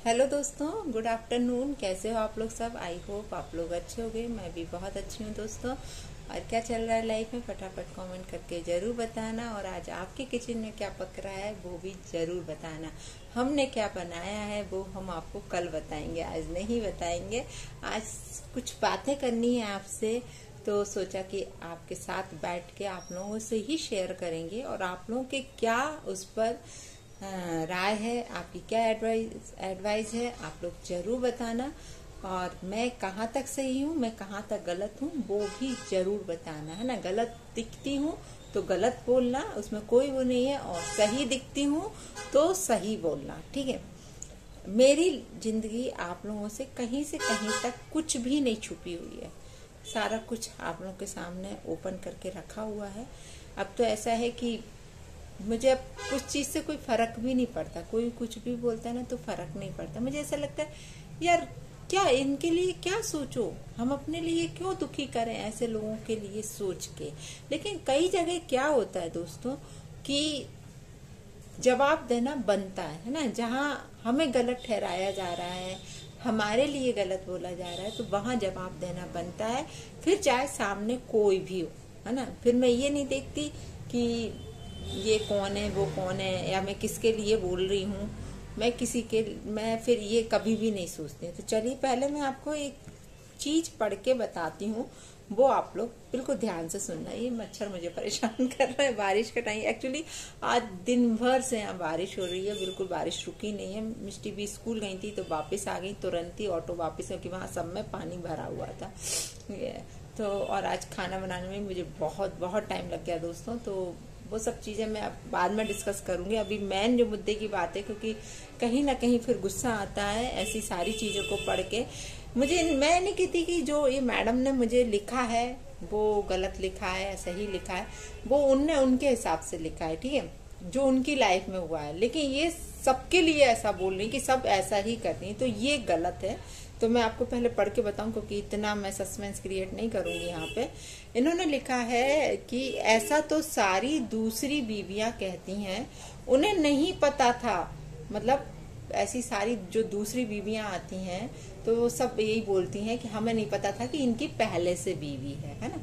Hello दोस्तों, good afternoon. कैसे हो आप लोग सब? आई होप आप लोग अच्छे होंगे। मैं भी बहुत अच्छी हूँ दोस्तों। और क्या चल रहा है लाइफ में, फटाफट कमेंट करके जरूर बताना। और आज आपके किचन में क्या पक रहा है वो भी जरूर बताना। हमने क्या बनाया है वो हम आपको कल बताएंगे, आज नहीं बताएंगे। आज कुछ बातें करनी है आपसे, तो सोचा कि आपके साथ बैठ के आप लोगों से ही शेयर करेंगे। और आप लोगों के क्या उस पर राय है, आपकी क्या एडवाइस है, आप लोग जरूर बताना। और मैं कहाँ तक सही हूँ, मैं कहाँ तक गलत हूँ वो भी जरूर बताना, है ना। गलत दिखती हूँ तो गलत बोलना, उसमें कोई वो नहीं है। और सही दिखती हूँ तो सही बोलना, ठीक है। मेरी जिंदगी आप लोगों से कहीं तक कुछ भी नहीं छुपी हुई है। सारा कुछ आप लोगों के सामने ओपन करके रखा हुआ है। अब तो ऐसा है कि मुझे अब कुछ चीज से कोई फर्क भी नहीं पड़ता। कोई कुछ भी बोलता है ना तो फर्क नहीं पड़ता। मुझे ऐसा लगता है यार, क्या इनके लिए क्या सोचो, हम अपने लिए क्यों दुखी करें ऐसे लोगों के लिए सोच के। लेकिन कई जगह क्या होता है दोस्तों कि जवाब देना बनता है ना। जहाँ हमें गलत ठहराया जा रहा है, हमारे लिए गलत बोला जा रहा है, तो वहां जवाब देना बनता है। फिर चाहे सामने कोई भी हो, है ना। फिर मैं ये नहीं देखती कि ये कौन है वो कौन है, या मैं किसके लिए बोल रही हूँ। मैं फिर ये कभी भी नहीं सोचती। तो चलिए पहले मैं आपको एक चीज पढ़ के बताती हूँ, वो आप लोग बिल्कुल ध्यान से सुनना। ये मच्छर मुझे परेशान कर रहा है बारिश का टाइम। एक्चुअली आज दिन भर से यहाँ बारिश हो रही है, बिल्कुल बारिश रुकी नहीं है। मिष्टी भी स्कूल गई थी तो वापस आ गई तुरंत ही ऑटो वापस, क्योंकि वहाँ सब में पानी भरा हुआ था। तो और आज खाना बनाने में मुझे बहुत टाइम लग गया दोस्तों। तो वो सब चीजें मैं अब बाद में डिस्कस करूंगी। अभी मेन जो मुद्दे की बात है, क्योंकि कहीं ना कहीं फिर गुस्सा आता है ऐसी सारी चीजों को पढ़ के। मैं नहीं कहती कि जो ये मैडम ने मुझे लिखा है वो गलत लिखा है या सही लिखा है, वो उनने उनके हिसाब से लिखा है, ठीक है, जो उनकी लाइफ में हुआ है। लेकिन ये सबके लिए ऐसा बोल रही कि सब ऐसा ही कर रही, तो ये गलत है। तो मैं आपको पहले पढ़ के बताऊं, क्योंकि इतना मैं सस्पेंस क्रिएट नहीं करूंगी यहाँ पे। इन्होंने लिखा है कि ऐसा तो सारी दूसरी बीवियां कहती हैं, उन्हें नहीं पता था। मतलब ऐसी सारी जो दूसरी बीवियां आती हैं तो वो सब यही बोलती हैं कि हमें नहीं पता था कि इनकी पहले से बीवी है ना।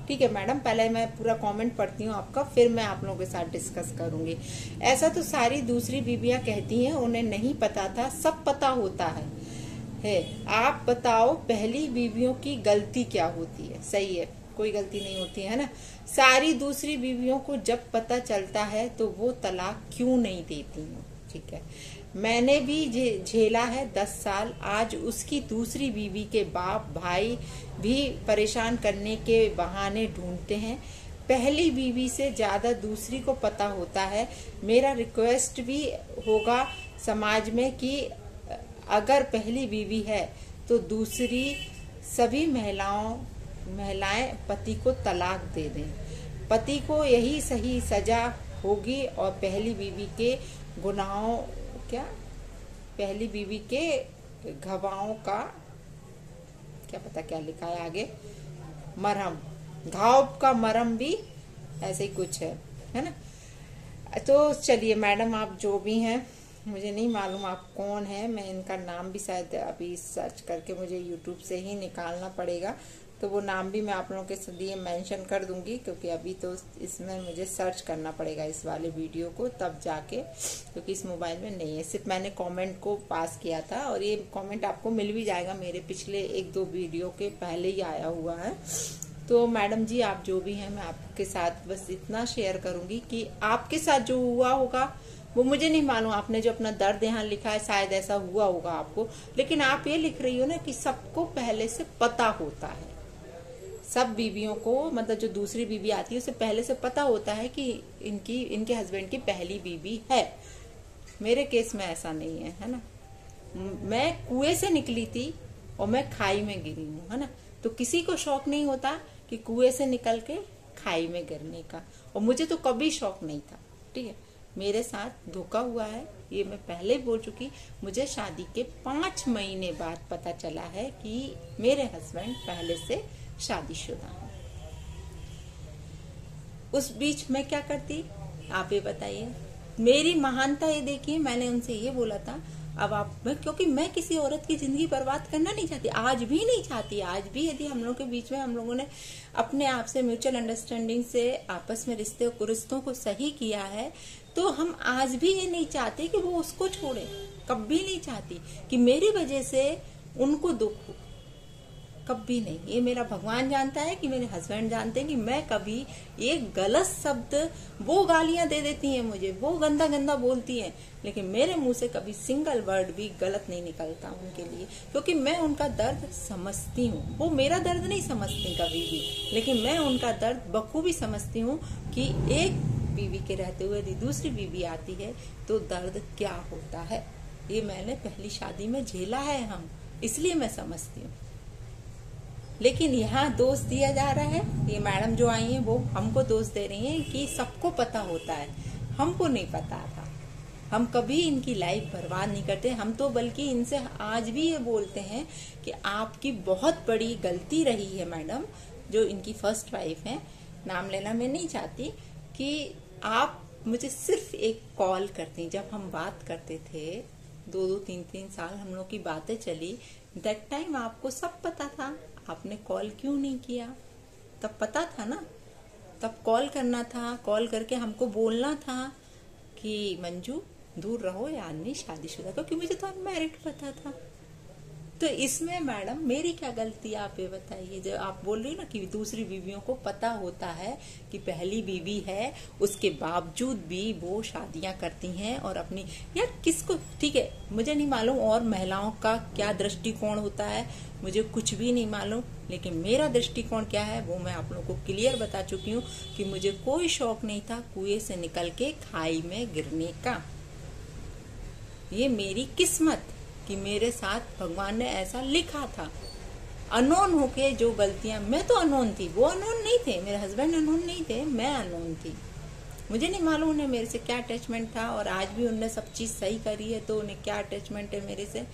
ठीक है मैडम, पहले मैं पूरा कमेंट पढ़ती हूँ आपका, फिर मैं आप लोगों के साथ डिस्कस करूंगी। ऐसा तो सारी दूसरी बीवियां कहती हैं, उन्हें नहीं पता था, सब पता होता है। आप बताओ पहली बीवियों की गलती क्या होती है? सही है, कोई गलती नहीं होती है ना। सारी दूसरी बीवियों को जब पता चलता है तो वो तलाक क्यों नहीं देती हैं? ठीक है, मैंने भी झेला है 10 साल। आज उसकी दूसरी बीवी के बाप भाई भी परेशान करने के बहाने ढूंढते हैं। पहली बीवी से ज्यादा दूसरी को पता होता है। मेरा रिक्वेस्ट भी होगा समाज में कि अगर पहली बीवी है तो दूसरी सभी महिलाएं पति को तलाक दे दें। पति को यही सही सजा होगी। और पहली बीवी के गुनाहों पहली बीवी के घावों का क्या पता क्या लिखा है आगे, मरहम, घाव का मरहम भी ऐसे ही कुछ है ना। तो चलिए मैडम, आप जो भी हैं, मुझे नहीं मालूम आप कौन है। मैं इनका नाम भी शायद अभी सर्च करके मुझे यूट्यूब से ही निकालना पड़ेगा, तो वो नाम भी मैं आप लोगों के लिए मेंशन कर दूंगी, क्योंकि अभी तो इसमें मुझे सर्च करना पड़ेगा इस वाले वीडियो को, तब जाके, क्योंकि इस मोबाइल में नहीं है। सिर्फ मैंने कमेंट को पास किया था, और ये कमेंट आपको मिल भी जाएगा, मेरे पिछले 1-2 वीडियो के पहले ही आया हुआ है। तो मैडम जी, आप जो भी हैं, मैं आपके साथ बस इतना शेयर करूंगी कि आपके साथ जो हुआ होगा वो मुझे नहीं मालूम। आपने जो अपना दर्द यहाँ लिखा है शायद ऐसा हुआ होगा आपको, लेकिन आप ये लिख रही हो ना कि सबको पहले से पता होता है। सब बीवियों को, मतलब जो दूसरी बीवी आती है उसे पहले से पता होता है कि इनके हस्बैंड की पहली बीवी है। मेरे केस में ऐसा नहीं है ना। मैं कुएं से निकली थी और मैं खाई में गिरी हूँ, है ना। तो किसी को शौक नहीं होता कि कुएं से निकल के खाई में गिरने का, और मुझे तो कभी शौक नहीं था, ठीक है। मेरे साथ धोखा हुआ है, ये मैं पहले बोल चुकी। मुझे शादी के 5 महीने बाद पता चला है कि मेरे हस्बैंड पहले से शादीशुदा है। उस बीच मैं क्या करती, आप ये बताइए। मेरी महानता ये देखिए, मैंने उनसे ये बोला था, अब क्योंकि मैं किसी औरत की जिंदगी बर्बाद करना नहीं चाहती, आज भी नहीं चाहती। आज भी यदि हम लोगों के बीच में हम लोगों ने अपने आप से म्यूचुअल अंडरस्टैंडिंग से आपस में रिश्तों को सही किया है, तो हम आज भी ये नहीं चाहते कि वो उसको छोड़े। कभी नहीं चाहती कि मेरी वजह से उनको दुख हो, कभी नहीं। ये मेरा भगवान जानता है कि मेरे हस्बैंड जानते हैं कि मैं कभी एक गलत शब्द, वो गालियां दे देती हैं मुझे, वो गंदा गंदा बोलती हैं, लेकिन मेरे मुंह से कभी सिंगल वर्ड भी गलत नहीं निकलता उनके लिए, क्योंकि मैं उनका दर्द समझती हूँ। वो मेरा दर्द नहीं समझती कभी भी, लेकिन मैं उनका दर्द बखूबी समझती हूँ कि एक बीवी के रहते हुए यदि दूसरी बीवी आती है तो दर्द क्या होता है। ये मैंने पहली शादी में झेला है हम, इसलिए मैं समझती हूँ। लेकिन यहाँ दोष दिया जा रहा है, ये मैडम जो आई हैं वो हमको दोष दे रही हैं कि सबको पता होता है, हमको नहीं पता था। हम कभी इनकी लाइफ बर्बाद नहीं करते, हम तो बल्कि इनसे आज भी ये बोलते हैं कि आपकी बहुत बड़ी गलती रही है मैडम, जो इनकी फर्स्ट वाइफ है, नाम लेना मैं नहीं चाहती, कि आप मुझे सिर्फ एक कॉल करती। जब हम बात करते थे 2-2, 3-3 साल हम लोग की बातें चली, दैट टाइम आपको सब पता था, आपने कॉल क्यों नहीं किया? तब पता था ना, तब कॉल करना था, कॉल करके हमको बोलना था कि मंजू दूर रहो, ये आदमी शादीशुदा, क्योंकि मुझे तो अनमैरिड पता था। तो इसमें मैडम मेरी क्या गलती, आप ये बताइए। जो आप बोल रही ना कि दूसरी बीवियों को पता होता है कि पहली बीवी है, उसके बावजूद भी वो शादियां करती हैं और अपनी, यार किसको, ठीक है मुझे नहीं मालूम और महिलाओं का क्या दृष्टिकोण होता है, मुझे कुछ भी नहीं मालूम, लेकिन मेरा दृष्टिकोण क्या है वो मैं आप लोगों को क्लियर बता चुकी हूँ कि मुझे कोई शौक नहीं था कुएं से निकल के खाई में गिरने का। ये मेरी किस्मत कि मेरे साथ भगवान ने ऐसा लिखा था। अनोन होके जो गलतियां, मैं तो अनोन थी, वो अनोन नहीं थे, मेरे हस्बैंड अनोन नहीं थे, मैं अनोन थी। मुझे नहीं मालूम उन्हें मेरे से क्या अटैचमेंट था, और आज भी उन्हें सब चीज सही करी है तो उन्हें क्या अटैचमेंट है मेरे से,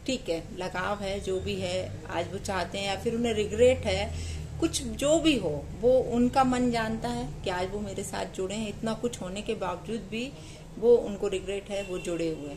ठीक है, लगाव है, जो भी है, आज वो चाहते हैं या फिर उन्हें रिग्रेट है, कुछ जो भी हो वो उनका मन जानता है कि आज वो मेरे साथ जुड़े हैं। इतना कुछ होने के बावजूद भी वो, उनको रिग्रेट है, वो जुड़े हुए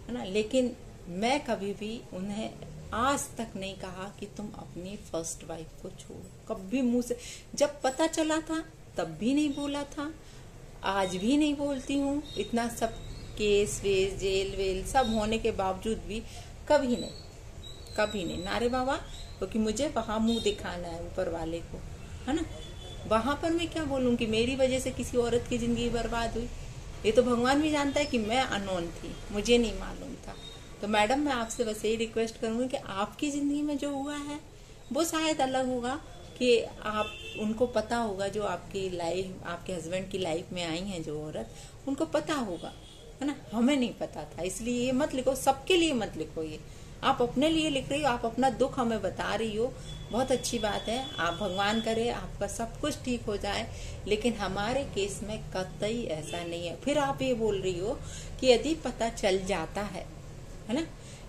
है ना। लेकिन मैं कभी भी उन्हें आज तक नहीं कहा कि तुम अपनी फर्स्ट वाइफ को छोड़ो, कभी मुंह से। जब पता चला था तब भी नहीं बोला था, आज भी नहीं बोलती हूँ। इतना सब केस वेस, जेल वेल सब होने के बावजूद भी कभी नहीं, कभी नहीं, नारे बाबा, क्योंकि मुझे वहां मुंह दिखाना है ऊपर वाले को, है ना। वहां पर मैं क्या बोलूं कि मेरी वजह से किसी औरत की जिंदगी बर्बाद हुई। ये तो भगवान भी जानता है कि मैं अनोन थी, मुझे नहीं मालूम था। तो मैडम मैं आपसे बस यही रिक्वेस्ट करूंगी कि आपकी जिंदगी में जो हुआ है वो शायद अलग होगा, कि आप, उनको पता होगा, जो आपकी लाइफ, आपके हस्बैंड की लाइफ में आई हैं जो औरत, उनको पता होगा, है ना। हमें नहीं पता था, इसलिए ये मत लिखो, सबके लिए मत लिखो। ये आप अपने लिए लिख रही हो, आप अपना दुख हमें बता रही हो, बहुत अच्छी बात है। आप, भगवान करे आपका सब कुछ ठीक हो जाए, लेकिन हमारे केस में कतई ऐसा नहीं है। फिर आप ये बोल रही हो कि यदि पता चल जाता है ना,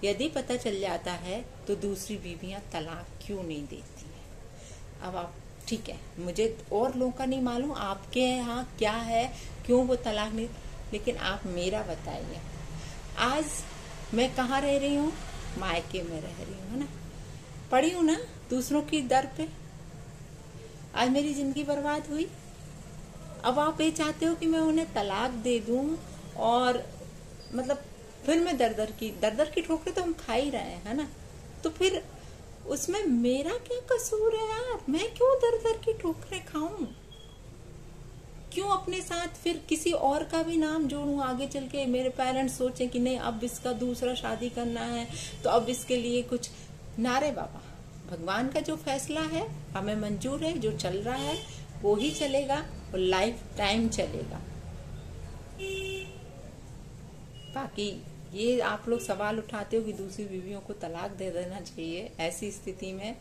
यदि पता चल जाता है तो दूसरी बीवियां तलाक क्यों नहीं देती हैं। अब आप, ठीक है, मुझे और लोगों का नहीं मालूम आपके यहाँ क्या है, क्यों वो तलाक नहीं, लेकिन आप मेरा बताइए। आज मैं कहाँ रह रही हूँ, मायके में रह रही हूँ, है ना, पड़ी हूँ ना दूसरों की दर पे। आज मेरी जिंदगी बर्बाद हुई, अब आप ये चाहते हो कि मैं उन्हें तलाक दे दूं, और मतलब फिर मैं दर दर की ठोकरें तो हम खा ही रहे हैं, है ना। तो फिर उसमें मेरा क्या कसूर है यार, मैं क्यों दर दर की ठोकरें खाऊं, क्यों अपने साथ फिर किसी और का भी नाम जोड़ूं आगे चल के। मेरे पेरेंट्स सोचें कि नहीं अब इसका दूसरा शादी करना है तो अब इसके लिए कुछ, नारे बाबा, भगवान का जो फैसला है हमें मंजूर है, जो चल रहा है वो ही चलेगा और लाइफ टाइम चलेगा। बाकी ये आप लोग सवाल उठाते हो कि दूसरी बीवियों को तलाक दे देना चाहिए, ऐसी स्थिति में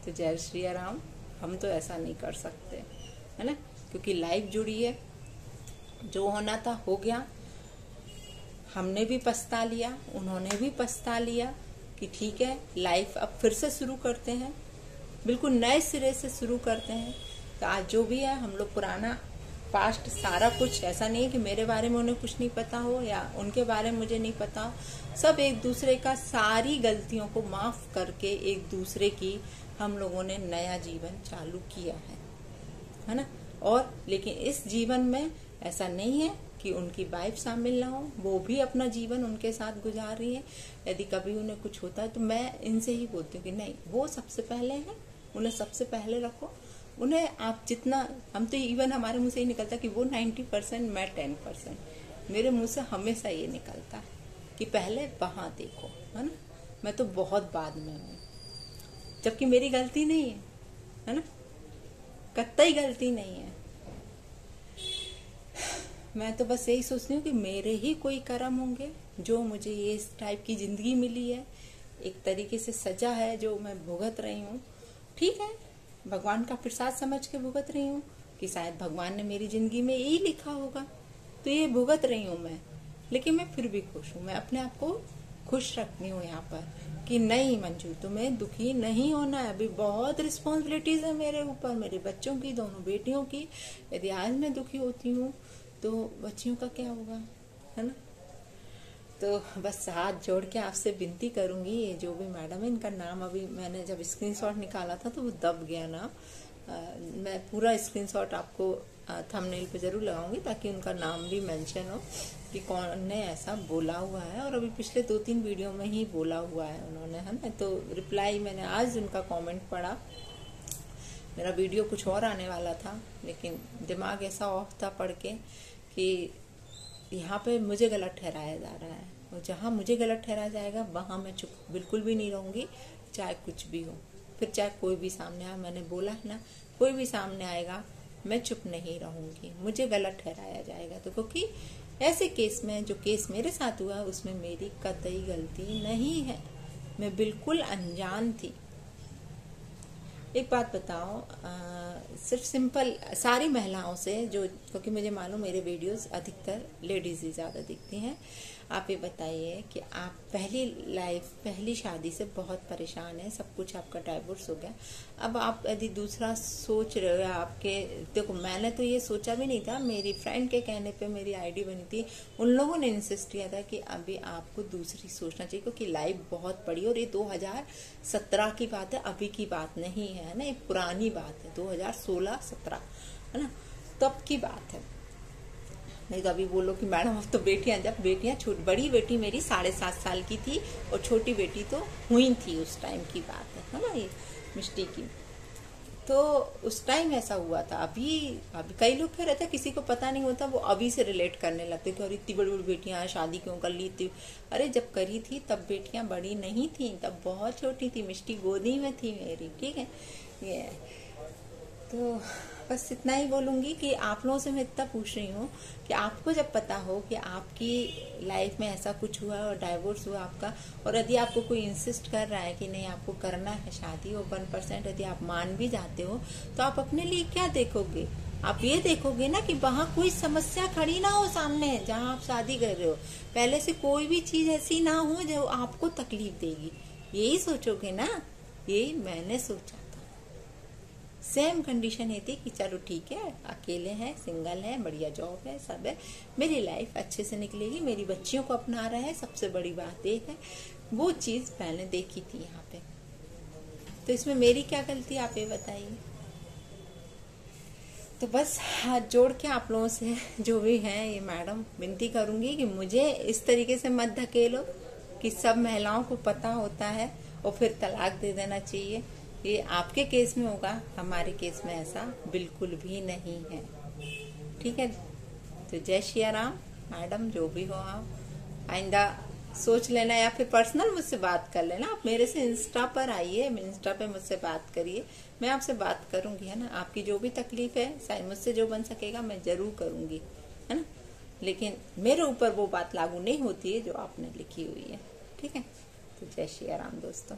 तो जय श्री राम, हम तो ऐसा नहीं कर सकते, है ना, क्योंकि लाइफ जुड़ी है, जो होना था हो गया। हमने भी पछता लिया, उन्होंने भी पछता लिया कि ठीक है लाइफ अब फिर से शुरू करते हैं, बिल्कुल नए सिरे से शुरू करते हैं। तो आज जो भी है हम लोग पुराना पास्ट सारा कुछ, ऐसा नहीं है कि मेरे बारे में उन्हें कुछ नहीं पता हो या उनके बारे में मुझे नहीं पता हो। सब एक दूसरे का सारी गलतियों को माफ करके एक दूसरे की हम लोगों ने नया जीवन चालू किया है ना। और लेकिन इस जीवन में ऐसा नहीं है कि उनकी वाइफ शामिल ना हो, वो भी अपना जीवन उनके साथ गुजार रही है। यदि कभी उन्हें कुछ होता है तो मैं इनसे ही बोलती हूँ कि नहीं, वो सबसे पहले है, उन्हें सबसे पहले रखो। उन्हें आप जितना, हम तो इवन हमारे मुंह से ही निकलता कि वो 90%, मैं 10%। मेरे मुंह से हमेशा ये निकलता है कि पहले वहां देखो, है ना। मैं तो बहुत बाद में हूँ, जबकि मेरी गलती नहीं है ना, कतई गलती नहीं है। मैं तो बस यही सोचती हूँ कि मेरे ही कोई कर्म होंगे जो मुझे ये इस टाइप की जिंदगी मिली है, एक तरीके से सजा है जो मैं भुगत रही हूँ। ठीक है, भगवान का प्रसाद समझ के भुगत रही हूँ कि शायद भगवान ने मेरी जिंदगी में यही लिखा होगा, तो ये भुगत रही हूँ मैं। लेकिन मैं फिर भी खुश हूँ, मैं अपने आप को खुश रखती हूँ यहाँ पर कि नहीं मंजू, तुम्हें दुखी नहीं होना है। अभी बहुत रिस्पॉन्सिबिलिटीज है मेरे ऊपर, मेरे बच्चों की, दोनों बेटियों की। यदि आज मैं दुखी होती हूँ तो बच्चियों का क्या होगा, है ना। तो बस हाथ जोड़ के आपसे विनती करूंगी, ये जो भी मैडम है, इनका नाम अभी मैंने जब स्क्रीनशॉट निकाला था तो वो दब गया नाम। मैं पूरा स्क्रीनशॉट आपको थंबनेल पे जरूर लगाऊंगी ताकि उनका नाम भी मेंशन हो कि कौन ने ऐसा बोला हुआ है। और अभी पिछले 2-3 वीडियो में ही बोला हुआ है उन्होंने, है ना। तो रिप्लाई मैंने आज उनका कमेंट पढ़ा, मेरा वीडियो कुछ और आने वाला था लेकिन दिमाग ऐसा ऑफ था पढ़ के कि यहाँ पे मुझे गलत ठहराया जा रहा है, और जहाँ मुझे गलत ठहराया जाएगा वहाँ मैं चुप बिल्कुल भी नहीं रहूंगी, चाहे कुछ भी हो, फिर चाहे कोई भी सामने आए। मैंने बोला है ना, कोई भी सामने आएगा मैं चुप नहीं रहूंगी, मुझे गलत ठहराया जाएगा तो। क्योंकि ऐसे केस में, जो केस मेरे साथ हुआ उसमें मेरी कतई गलती नहीं है, मैं बिल्कुल अनजान थी। एक बात बताओ, सिर्फ सिंपल सारी महिलाओं से जो, क्योंकि मुझे मालूम मेरे वीडियोस अधिकतर लेडीज ही ज्यादा दिखती हैं, आप ये बताइए कि आप पहली शादी से बहुत परेशान है, सब कुछ आपका डाइवोर्स हो गया, अब आप यदि दूसरा सोच रहे हो, आपके देखो मैंने तो ये सोचा भी नहीं था, मेरी फ्रेंड के कहने पे मेरी आईडी बनी थी, उन लोगों ने इंसिस्ट किया था कि अभी आपको दूसरी सोचना चाहिए क्योंकि लाइफ बहुत बड़ी, और ये 2017 की बात है, अभी की बात नहीं है ना, ये पुरानी बात है, 2016-17 है ना, तब की बात है। नहीं तो अभी बोलो कि मैडम अब तो बेटियां, जब बेटियां छोटी, बड़ी बेटी मेरी 7.5 साल की थी और छोटी बेटी तो हुई थी, उस टाइम की बात है ना, ये मिष्टी की। तो उस टाइम ऐसा हुआ था। अभी कई लोग कह रहे थे, किसी को पता नहीं होता, वो अभी से रिलेट करने लगते कि और इतनी बड़ी बड़ी बेटियां शादी क्यों कर ली थी। अरे जब करी थी तब बेटियां बड़ी नहीं थी, तब बहुत छोटी थी, मिष्टी गोदी में थी मेरी, ठीक है। ये तो बस इतना ही बोलूंगी कि आप लोगों से मैं इतना पूछ रही हूँ कि आपको जब पता हो कि आपकी लाइफ में ऐसा कुछ हुआ और डाइवोर्स हुआ आपका, और यदि आपको कोई इंसिस्ट कर रहा है कि नहीं आपको करना है शादी, और 1% यदि आप मान भी जाते हो, तो आप अपने लिए क्या देखोगे? आप ये देखोगे ना कि वहां कोई समस्या खड़ी ना हो सामने, जहां आप शादी कर रहे हो पहले से कोई भी चीज ऐसी ना हो जो आपको तकलीफ देगी, यही सोचोगे ना। यही मैंने सोचा। सेम कंडीशन ये थी कि चलो ठीक है, अकेले हैं, सिंगल है, बढ़िया जॉब है, सब है, मेरी लाइफ अच्छे से निकलेगी, मेरी बच्चियों को अपना रहा है, सबसे बड़ी बात ये है। वो चीज मैंने देखी थी यहाँ पे, तो इसमें मेरी क्या गलती, आप ये बताइए। तो बस हाथ जोड़ के आप लोगों से जो भी है ये मैडम विनती करूंगी कि मुझे इस तरीके से मत धकेलो कि सब महिलाओं को पता होता है और फिर तलाक दे देना चाहिए। ये आपके केस में होगा, हमारे केस में ऐसा बिल्कुल भी नहीं है, ठीक है। तो जय श्री राम मैडम, जो भी हो आप आइंदा सोच लेना, या फिर पर्सनल मुझसे बात कर लेना। आप मेरे से इंस्टा पर आइए, इंस्टा पे मुझसे बात करिए, मैं आपसे बात करूंगी, है ना। आपकी जो भी तकलीफ है, शायद मुझसे जो बन सकेगा मैं जरूर करूंगी, है ना। लेकिन मेरे ऊपर वो बात लागू नहीं होती है जो आपने लिखी हुई है, ठीक है। तो जय श्री राम दोस्तों।